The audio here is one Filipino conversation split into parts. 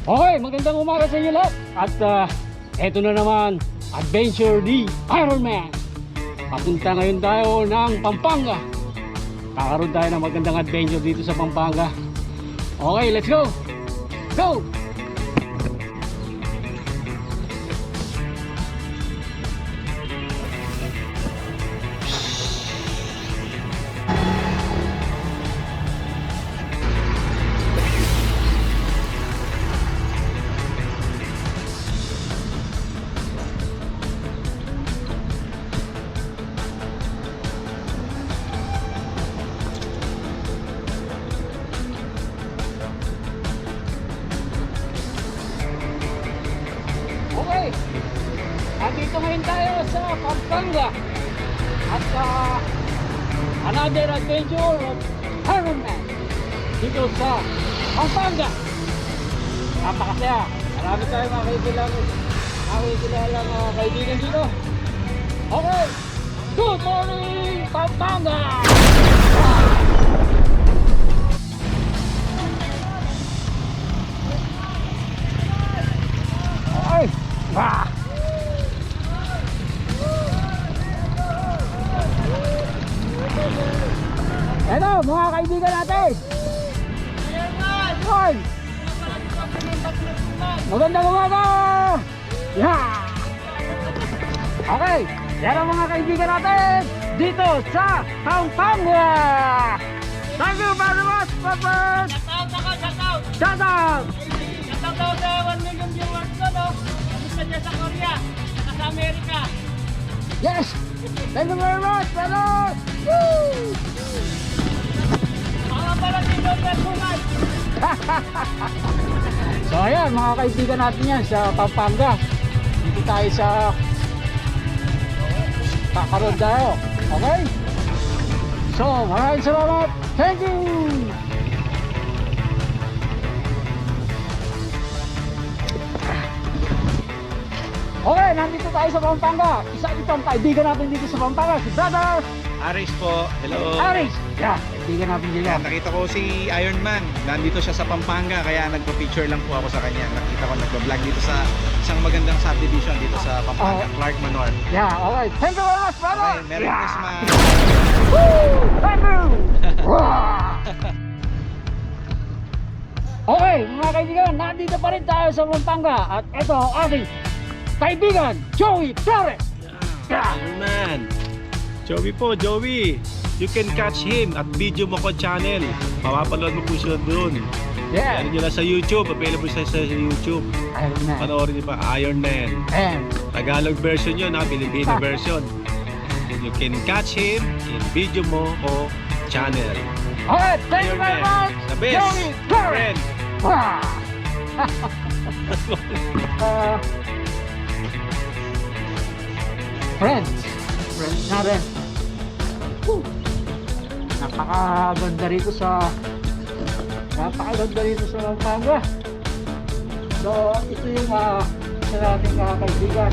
Okay, magandang umaga sa inyo lahat. At eto na naman, adventure ni Iron Man. Papunta ngayon tayo ng Pampanga. Kakaroon tayo ng magandang adventure dito sa Pampanga. Okay, let's go! Go! Okay, andito ngayon tayo sa Pampanga at another adventure of Iron Man dito sa Pampanga. Napakasaya, marami tayong mga kaibigan dito. Okay, good morning Pampanga! Okay, ah! Eto, mga kaibigan natin. Hoy! Magandang umaga! Yeah! Okay, yan ang mga kaibigan natin dito sa Pampanga. Thank you very much, Papa! Shout out! Shoutout sa 1 million viewers ko, no? Kamusta dyan sa Korea? Saka sa Amerika? Yes! Thank you very much, brother! Woo! Mga pala dito sa Sumay. So ayan, mga kaibigan natin yan sa Pampanga. Dito tayo sa kakaroon tayo. Okay? So maraming salamat. Thank you! Okay, nandito tayo sa Pampanga. Isa itong kaibigan natin dito sa Pampanga, si Brother Aris po, hello. Aris. Yeah, kaibigan natin dito. Yan, nakita ko si Iron Man. Nandito siya sa Pampanga, kaya nagpa-picture lang po ako sa kanya. Nakita ko nagpa-vlog dito sa isang magandang subdivision dito sa Pampanga, Clark Manor. Yeah, okay. Thank you very much, brother. Okay, Merry Christmas. Woo! Thank you! Okay, mga kaibigan, nandito pa rin tayo sa Pampanga. At ito ang ating kaibigan, Joey Flores. Yeah. Iron Man. Joey po, Joey. You can catch him at Video Moko channel. Mapapanood mo po siya doon. Yeah. Ano nyo lang sa YouTube. Available siya sa YouTube. Iron Man. Panoorin niyo pa, Iron Man. And, Tagalog version yun, ha? Filipino version. You can catch him in Video Moko channel. okay, thank you Iron very Man, much, the best Joey Flores. friend. Wow. Friends na rin. Woo. Napakaganda rito sa Pampanga. So ito yung isa nating kaibigan.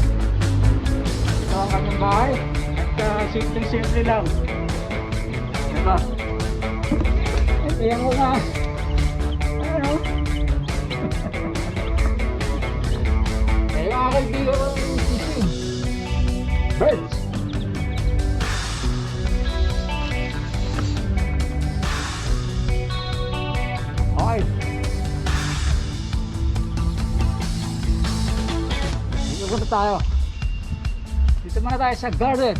Ito ang kanyang bahay at simple lang, diba? Ito yung mga ano mga kaibigan ng fishing birds. Okay, dito muna tayo. Dito muna tayo sa garden.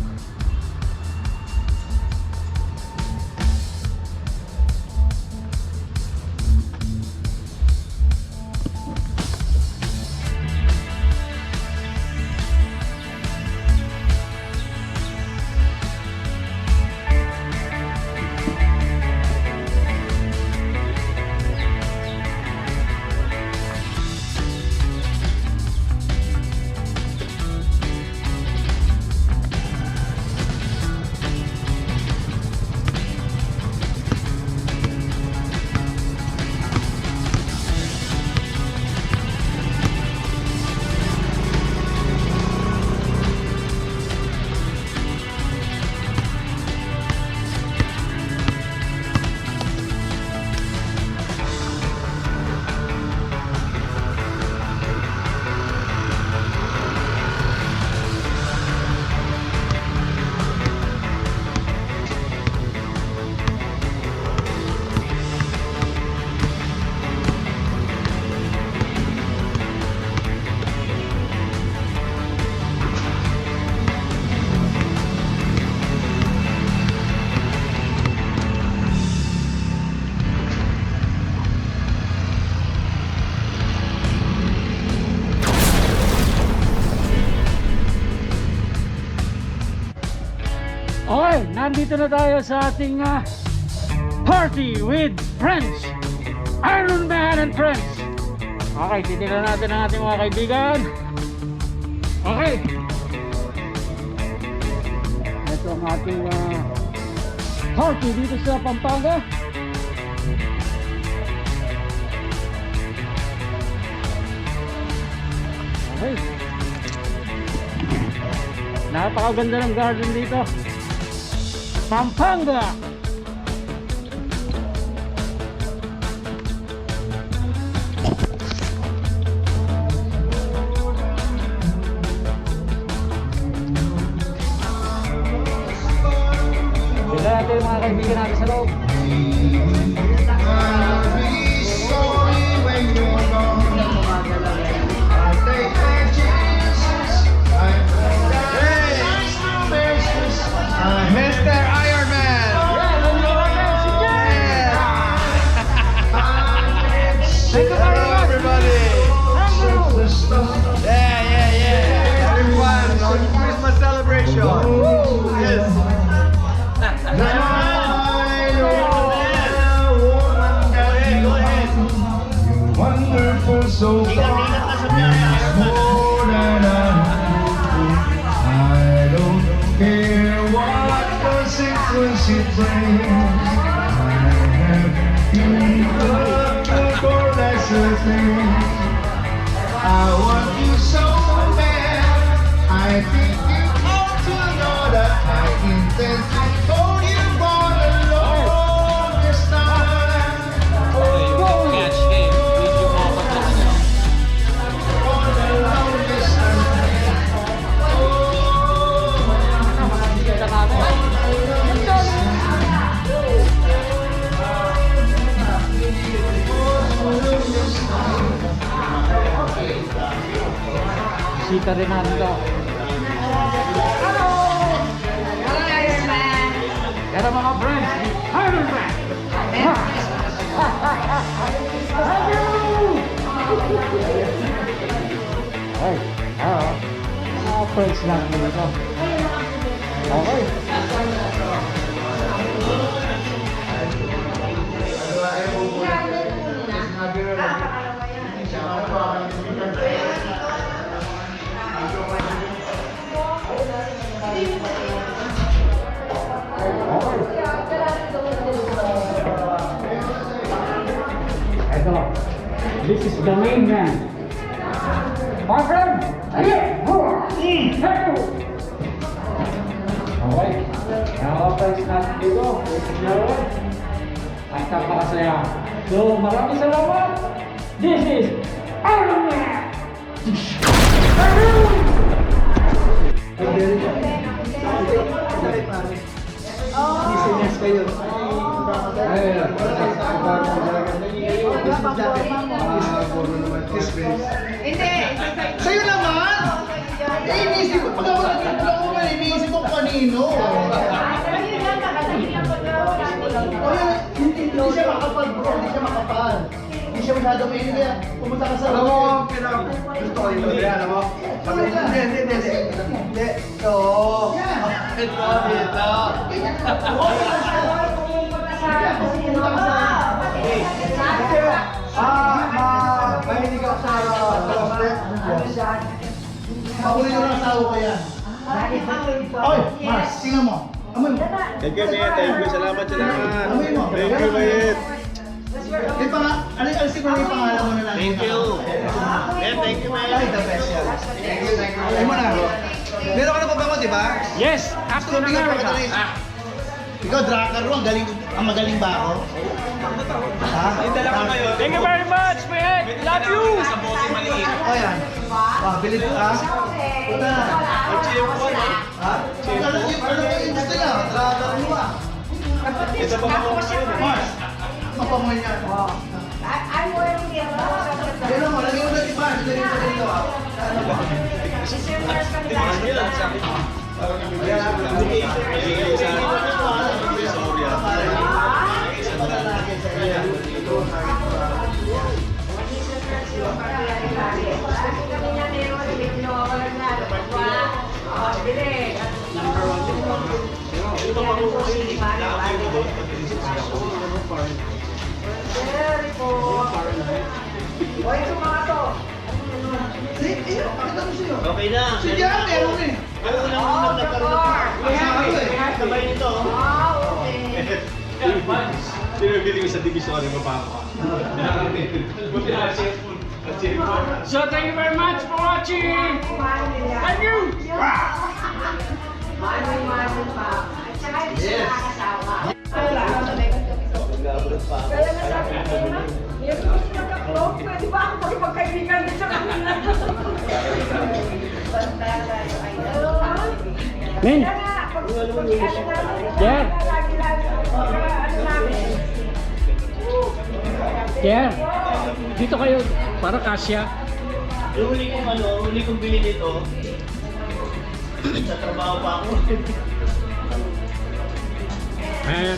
andito na tayo sa ating party with friends. Iron Man and friends. Okay, titignan natin ang ating mga kaibigan. Okay. Ito ang ating party dito sa Pampanga. Okay. Napakaganda ng garden dito. Pampanga. Bila natin mga kaibigan natin sa loob. Mr. Iron Man! Thank you very Hello, much. everybody! Yeah. Everyone on Christmas celebration. Yes. Wonderful, so far. More than I don't care what consequences it brings. I have enough for lesser things. I want you so bad. I think you ought to know that I intend to hold you for the longest time. Catch him. Video mo ako sa kanya. For the longest time. Sita rin natin ito. Pero mga friends, Iron Man! Thank you! Ay, mga friends lang dito. Okay. Ito, this is the main man. My friend, here, thank you. Okay, nakaka-price natin dito. At napakasaya. So, maraming salamat. This is Iron Man. Sa'yo naman! Eh, iniisip ko, pag ako nag-vlog ko man, iniisip ko kanino. Hindi siya makapal, bro. Hindi siya makapal. Hindi siya masyado mainit. Kaya pumunta ka sa... Alam mo, gusto ko dito. Alam mo? Hindi. Ito. Ito. Mahilig ako sa crosslet. Mahuli ko ng asawa ko yan. Oy, Mars, tingnan mo. Amoy mo. Thank you, Mayet. Thank you. Salamat. Amoy mo. Thank you, Mayet. May alisin ko na yung pangalan mo na lang. Thank you. Thank you, man. Ay, the best yan. Thank you. Ay mo na. Meron ka na pabango, di ba? Yes, Captain America. Ikaw, Dracar Ro, ang magaling ba ako? Ha? Thank you very much, man. Love you. O yan. Bilid ko, ha? Punta na. Ha? Ano yung gusto niya? Dracar Ro, ha? Mars, mapangoy niya. I'm wearing yellow. Pero mo, lagyan mo na si Mars. Lagyan mo dito, ha? Ano ba? Okay na. Si Jan, meron eh. Pero unang nagkaroon ng sabay nito. Wow, okay. Pinagili ko sa divisory mo pa ako. So thank you very much for watching. Thank you. Mano pa. At saka hindi siya nakakasawa. Kaya nasabi ko na, yung gusto nagka-vlog, pwede ba ako magpagkaibigan din sa kanila? Basta tayo ay Men, kaya nga, pag Jer. lagi-lagi, ano namin. Jer, dito kayo para kasya. Yung huli kong bili nito, sa trabaho pa ako.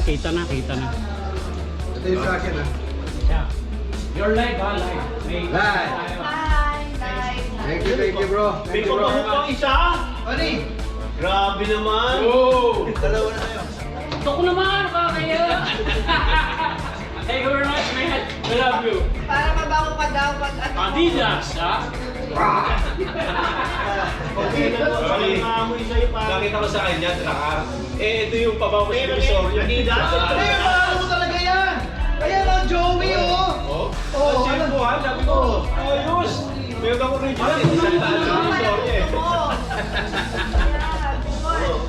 Kita na. Ito yung sa akin ah. Yeah. Your live, live. Live. Bye! Thank you bro. May pamahok pang isa? Ani? Grabe naman. Dalawa na kayo. Ito ko naman, kakaya. Thank you very much, man. I love you. Para mabago pa daw pag ano. Adidas, ha? Okay na po. Walang maamoy sa'yo pa. Nakita ko sa kanya, Drakar. Ito yung pabaw ko sa divisory. Adidas. Ay, mahal mo talaga yan. Ayan o, Joey oh. Oh, ang buwan, sabi ko, ayos. Meron ako rin dyan, isang daan sa divisory eh.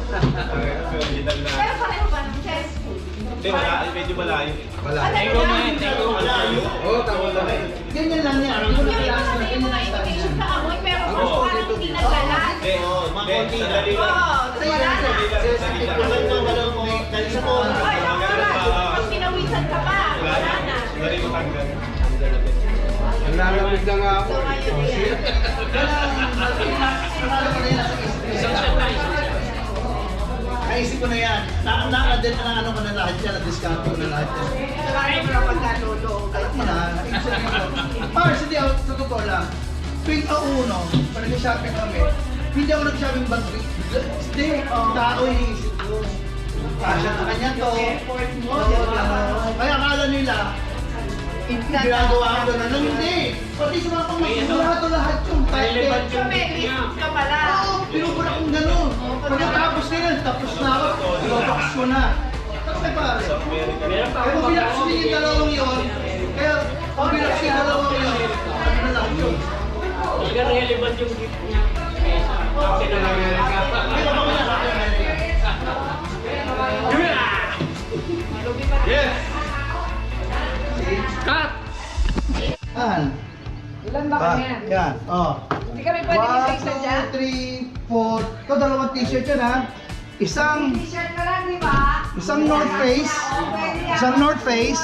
Original na. Pero pareho ba ng chest? Hindi, wala, medyo malayo. Wala. Thank you, man. Thank you. Malayo. Oo, tama lang eh. Ganyan lang yan. Hindi mo na Yung kailangan mga ng yung mga imitation sa amoy, pero parang hindi naglalat. Hindi, Makonti na. sandali lang. Oo, wala na. Sandali lang. Naman na wala mo. Dali sa phone. Ay, ako wala. Pag pinawisan ka pa, wala na. Sandali mo tanggal. Ang lalamig na nga ako. So, ngayon yan. Naisip ko na yan. Na-add na ano ko na lahat yan. Na-discount ko na lahat yan. Saka yung mga pagkatulo. Alam mo na. Naisip ko na. Mars, hindi ako sa totoo lang. Tuwing uno, pag nag-shopping kami, hindi ako nag-shopping bag. Hindi, tao iniisip ko. Kasya sa kanya to. Kaya akala nila, ginagawa ko na lang. Hindi. Pati sa mga pangmasulat lahat yung title. So, may list ka pala. Oo, pinubura kong gano'n. Pagkatapos nila, tapos na ako. Ibabox ko na. Tapos may pare. Kaya kung binaksin yung dalawang yun, kaya kung binaksin yung dalawang yun, ano na lang yun. Talaga relevant yung gift niya. Hindi ko pa kaya Yes! Cut! Ilan ba kami yan? Yan, oh. Hindi kami pwede isa-isa dyan? 1, 2, 3, 4. Ito, dalawang t-shirt yan ha. Isang T-shirt ka lang, di ba? Isang North Face. Isang North Face.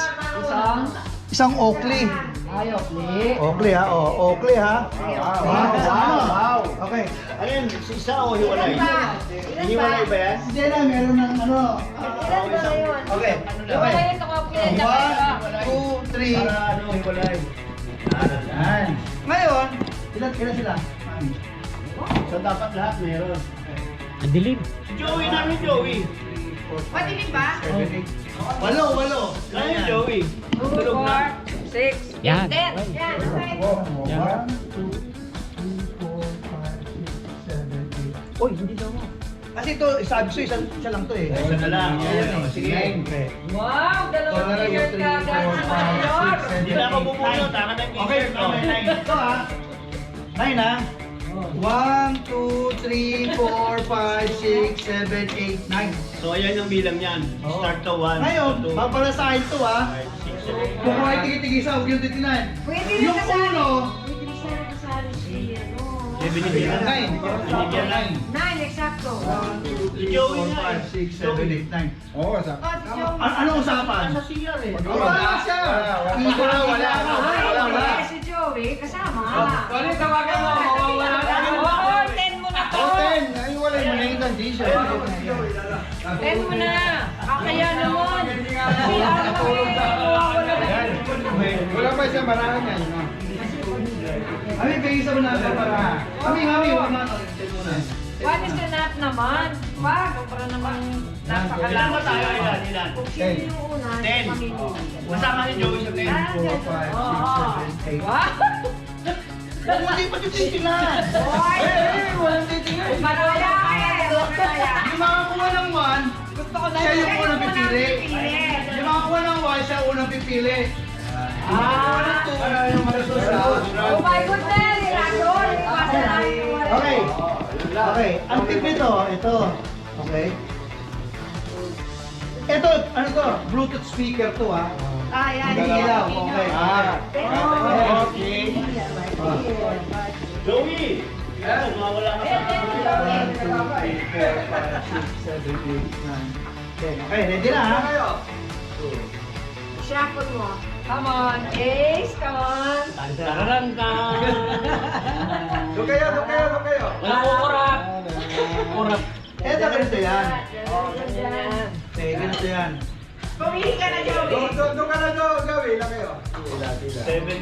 Isang Oakley. Ay, okay. Oakley ha, oh, Oakley ha. Wow. Okay. Ano yan? Isa o hiwalay? Ilan Hiwalay ba yan? Hindi na, meron ng ano. Ilan ba yun? Okay. Iwala Okay. yun, nakapilan na kayo. 1, 2, 3. Para ano hiwalay? Yan. Ngayon, ilan sila? So dapat lahat meron. Ang dilim. Joey namin, Joey. Madilim ba? 8. Namin, Joey. 2, 4, 6, Yan. 10. Yan, okay. 1, 2, 3, 4, 5, 6, 7, 8. Uy, hindi daw mo. Kasi ito, sabi ko, isa lang to eh. Isa na lang. Ayan eh. Sige. 9. Wow, dalawang t-shirt ka. Hindi na ako bubunot. Tama na yung Okay, t-shirt. okay. Ito ha. 9 ha. 1, 2, 3, 4, 5, 6, 7, 8, 9. So ayan yung bilang yan. Start to 1. Ngayon, papalasahin to ha. 5, 6, 7, Kung kuha tigi-tigisa, huwag yung 39. Pwede rin Yung kasali. uno, Pwede rin sana kasali si ano. Binigyan. 9. Binigyan lang. 9, eksakto. 1, 2, 3, 4, 5, 6, 7, 8, 9. Oo, sa. Oh, si Joey. Anong usapan? Nasa CR eh. Wala siya. Wala. Ay, si Joey, kasama. Sorry, tawagan mo. Mawawala na. Oo, 10 mo na to. 10. Ay, wala yung maningin ng t-shirt. 10 mo na. Kaya naman. Si Alma Wala pa siya marami yan. No? Ami, pag-isa mo na para. Ami, wala na. What is the not naman? Wag, para naman Ilan ba napakalaki. tayo? Ilan? Kung sino yung una, 10. pamilya. Kasama ni Joey sa 10. 4, 5, 6, 7, 8. Wow! Hindi pa titingnan. Walang titingnan. Manaya eh. Yung makakuha ng 1, Gusto ko na siya yung unang pipili. pipili. Yung makakuha ng 1, siya unang pipili. Para yung masusunod. Oh my goodness! Rajon! Okay. Okay. Ang tip nito, ito. Okay. Ito, ano to? Bluetooth speaker to ha. Yan. Hindi ilaw. Okay. Okay. Joey! Mawala ka sa 1, 2, 3, 4, 5, 6, 7, 8, 9, 10. Okay, ready na ha? Shuffle mo. Come on. Ace, come on. Tararangkan. Doon kayo. Walang kukurap. Kurap. Ito, ganito yan. Yan. Okay, ganito yan. Pumili ka na, Joey. Doon ka na, Joey. Lang kayo.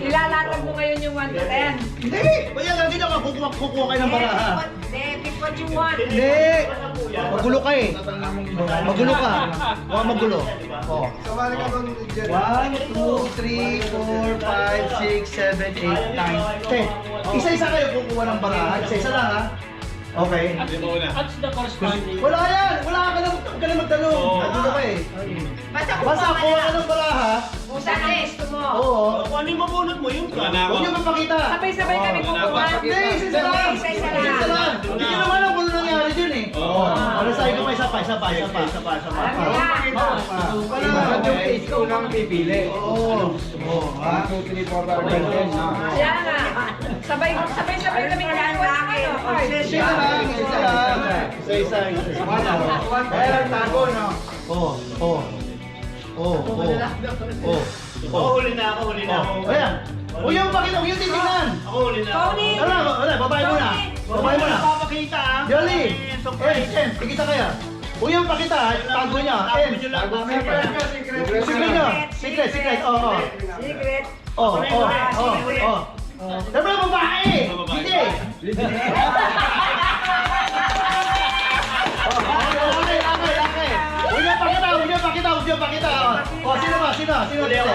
Ilalatag mo ngayon yung 1 to 10. Hindi! Kaya lang, hindi na kukuha kayo ng baraha. Hindi, pick what you want. Hindi! Magulo ka eh. Magulo ka. Huwag magulo. Oh. Sumali ka doon, Jerry. 1, 2, 3, 4, 5, 6, 7, 8, 9, 10. Isa-isa kayo kukuha ng baraha. Isa-isa lang ha. Okay. What's the corresponding? Wala yan! Wala ka na magtanong. Magulo ka eh. Basta kuha ka ng baraha. Kung saan ang gusto mo. Oo. Kung ano yung mabunot mo, yun ka. Huwag niyo mapakita. Sabay-sabay kami kukuha. Hindi, isa-isa lang. Isa-isa lang. Isa-isa lang. Hindi ko naman alam kung ano nangyari dun eh. Oo. Ano sa'yo ko pa isa pa. Ikaw nang pipili. Oo. Oo. Ha? 2, 3, 4, 5, 6, 7, 8, 9. Kaya nga. Sabay-sabay kami kukuha. Isa lang. Isa-isa. Kaya lang tago, no? Oo. Huli na ako. Ayan. Huwag yung pakita, huwag yung titignan. Ako huli na ako. Tony! Wala, babae muna. Babae muna. Papakita ah. Yoli! Em, tigisa kaya. Huwag yung pakita, tago niya. Em, secret niyo. Secret. Oo. Secret. Oo. Dapat na babae! Hindi! Okay. Huwag niyo pakita. O, sino ba? Sino? Huli ako.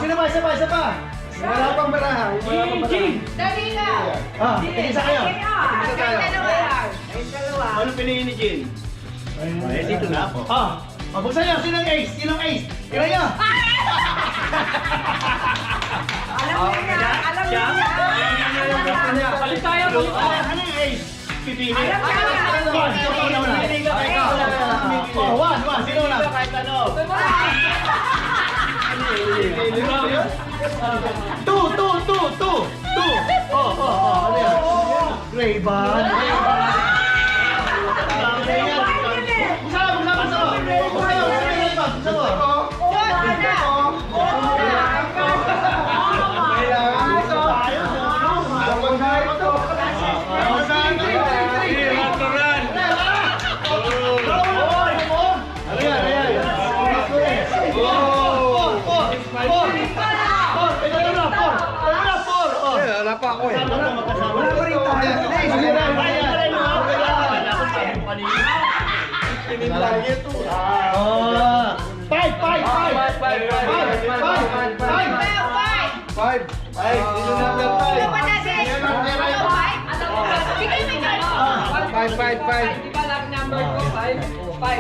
Sino ba? Isa pa. Wala pang baraha. Dali na! Tigisa kayo. Tigisa tayo. Ay, dalawa. Ano piliin ni Jin? Eh, dito na ako. Buksan niyo. Sinong ace? Tingnan niyo. Alam niya. Palit tayo. Ano yung ace? Pipili. One. Sino na? Kahit ano. Two. Ano yan? Ray-Ban. Buksan mo. Wala pa ako eh. Wala ko rin tayo. Five. Dito number 5. Di ba lang number ko? 5.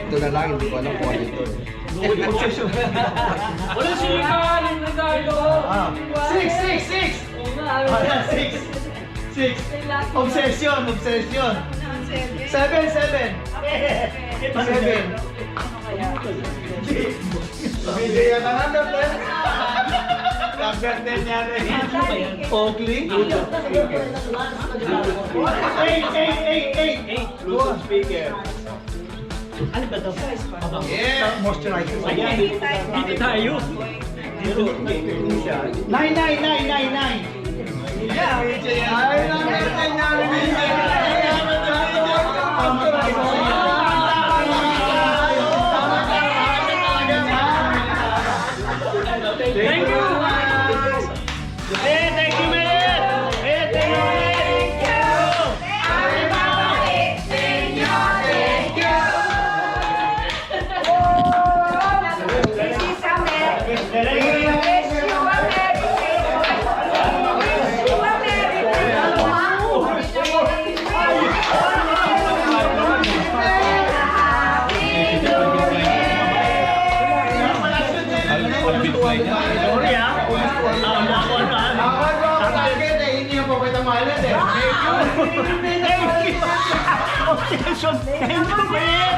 Ito na lang, hindi ko alam kung ano ito eh. Wala silikan. Yung regalo. 6. Obsession. 7. 7. Bigay yan na number 10. Number 10 yan eh. Oakley. 8. Bluetooth speaker. Yeah. Moisturizer. Dito tayo. 9. Ay, number 10 yan. Thank you. Thank you, man. Thank you. Occasion. Thank you, man.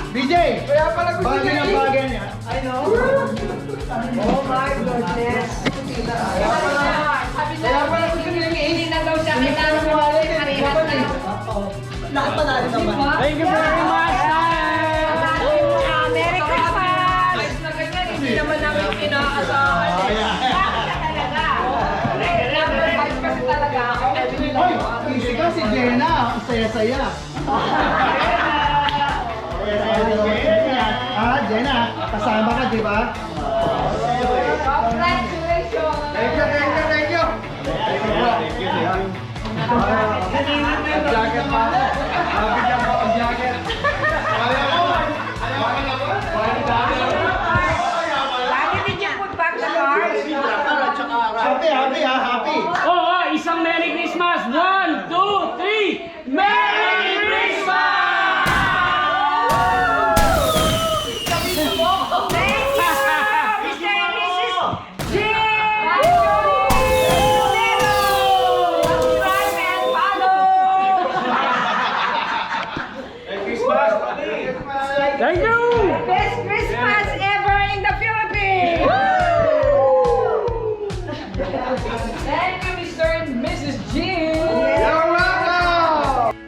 BJ! Kaya pala gusto niya ng bagay niya. I know. Oh my goodness. Kaya pala gusto niya ng hindi na daw siya kailangan mo parehas na. Lahat pa natin naman. Thank you very much, Merry Christmas! Ayos na ganyan, hindi naman namin inaasahan eh. Talaga. Kasi talaga ako. Hoy! Easy ka si Jenna. Ang saya-saya. Jenna, kasama ka, di ba? Congratulations! Thank you. Jacket pa ako. Mabigyan pa ang jacket. Lagi did you put back the cards? Happy. Oh, isang Merry Christmas! 1, 2, 3! Merry Christmas! Thank you, Mr. and Mrs. Jim! Subscribe and follow! Thank you! Best Christmas ever in the Philippines! Thank you, Mr. and Mrs. Jim! You're welcome!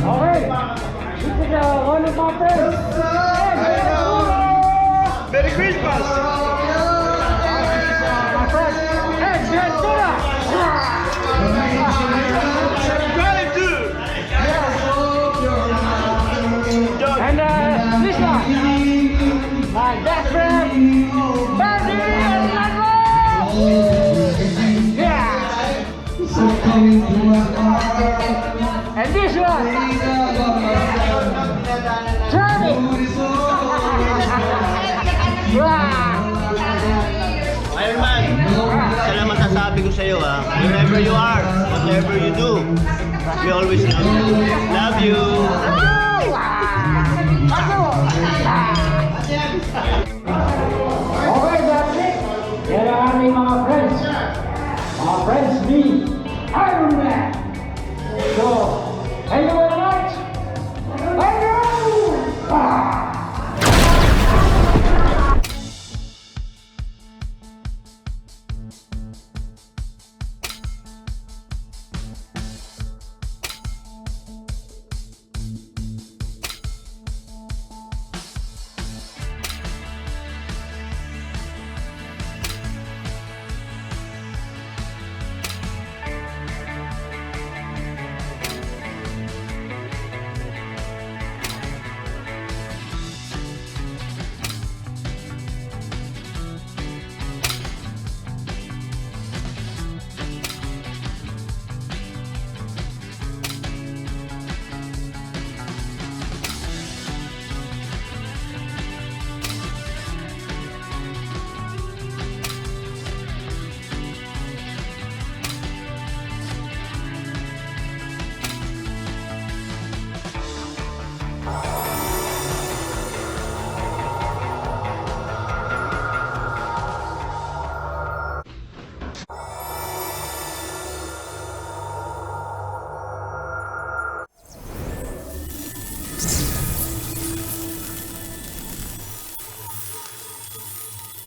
Okay, this is one of my friends. Merry Christmas! My friend, Ed Ventura! Gratitude! And this one, my best friend, Benny Alonso! Yeah! And this one, Johnny! Iron Man, isa lang masasabi ko sa'yo wherever you are, whatever you do, we always love you. Love you! Okay, that's it. Yan ang aming mga friends. Mga friends ni Iron Man. So, thank you very much. Thank you!